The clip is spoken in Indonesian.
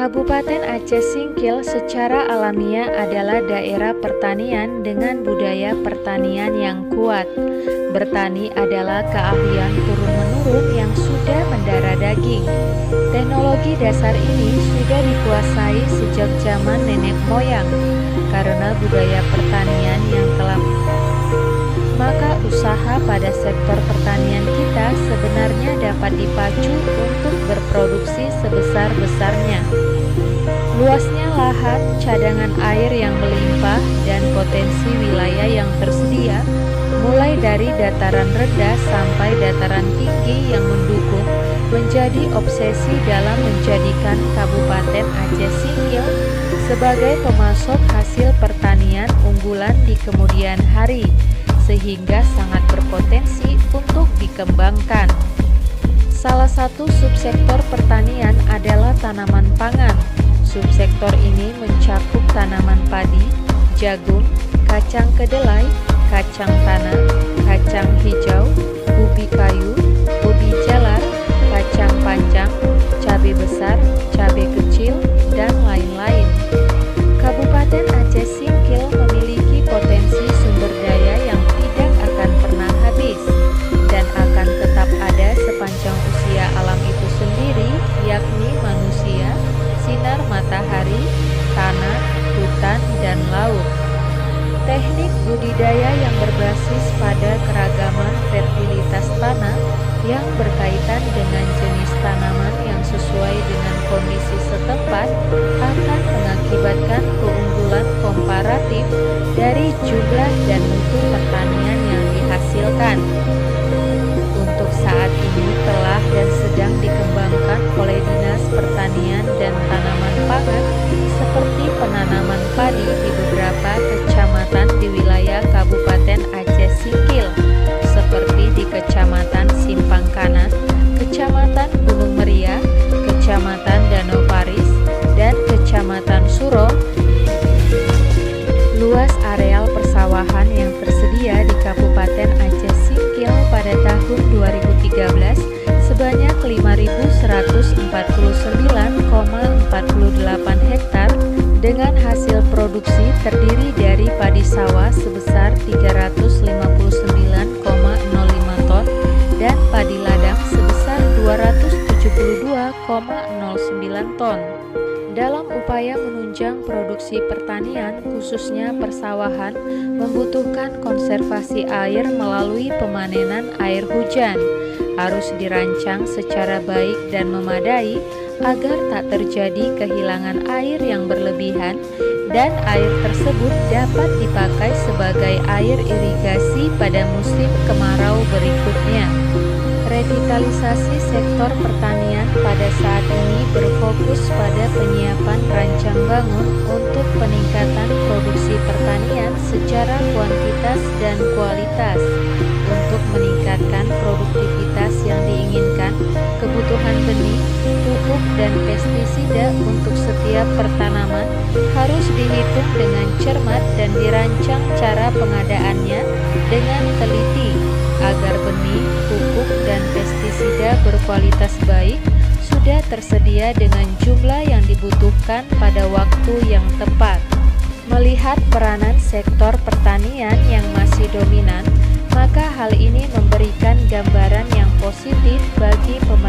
Kabupaten Aceh Singkil secara alamiah adalah daerah pertanian dengan budaya pertanian yang kuat. Bertani adalah keahlian turun-menurun yang sudah mendarah daging. Teknologi dasar ini sudah dikuasai sejak zaman nenek moyang. Karena budaya pertanian yang telah maka usaha pada sektor pertanian kita sebenarnya dapat dipacu untuk berproduksi sebesar-besarnya. Luasnya lahan, cadangan air yang melimpah, dan potensi wilayah yang tersedia, mulai dari dataran rendah sampai dataran tinggi yang mendukung, menjadi obsesi dalam menjadikan Kabupaten Aceh Singkil sebagai pemasok hasil pertanian unggulan di kemudian hari, sehingga sangat berpotensi untuk dikembangkan. Salah satu subsektor pertanian adalah tanaman pangan. Subsektor ini mencakup tanaman padi, jagung, kacang kedelai, kacang tanah, kacang hijau, ubi kayu, ubi jalar, kacang panjang, cabai besar, cabai kecil, dan lain-lain. Kabupaten Aceh Singkil memiliki potensi sumber daya yang tidak akan pernah habis dan akan tetap ada sepanjang usia alam itu sendiri, yakni manusia, sinar matahari, tanah, hutan, dan laut. Teknik budidaya yang berbasis pada keragaman fertilitas tanah yang berkaitan dengan jenis tanaman yang sesuai dengan kondisi setempat akan mengakibatkan keunggulan komparatif dari jumlah dan mutu pertanian yang dihasilkan. Untuk saat ini telah dan sedang dikembangkan oleh Dinas Pertanian dan Tanaman Pangan seperti penanaman padi di beberapa kecamatan di wilayah Kabupaten Aceh Singkil, seperti di Kecamatan Simpang Kanan, Kecamatan Gunung Meriah, Kecamatan Danau Paris, dan Kecamatan Suro. Luas areal persawahan yang tersedia di Kabupaten Aceh Singkil pada tahun 2013 sebanyak 5.149,48 hektar dengan hasil produksi terdiri dari padi sawah sebesar 359,05 ton dan padi ladang sebesar 272,09 ton. Dalam upaya menunjang produksi pertanian, khususnya persawahan, membutuhkan konservasi air melalui pemanenan air hujan. Harus dirancang secara baik dan memadai agar tak terjadi kehilangan air yang berlebihan dan air tersebut dapat dipakai sebagai air irigasi pada musim kemarau berikutnya. Revitalisasi sektor pertanian pada saat ini berfokus pada penyiapan rancang bangun untuk peningkatan produksi pertanian secara kuantitas dan kualitas. Untuk meningkatkan produktivitas yang diinginkan, kebutuhan benih, pupuk, dan pestisida untuk setiap pertanaman harus dihitung dengan cermat dan dirancang cara pengadaannya dengan teliti agar benih, pupuk, dan pestisida berkualitas baik sudah tersedia dengan jumlah yang dibutuhkan pada waktu yang tepat. Melihat peranan sektor pertanian yang masih dominan, maka hal ini memberikan gambaran yang positif bagi pemerintah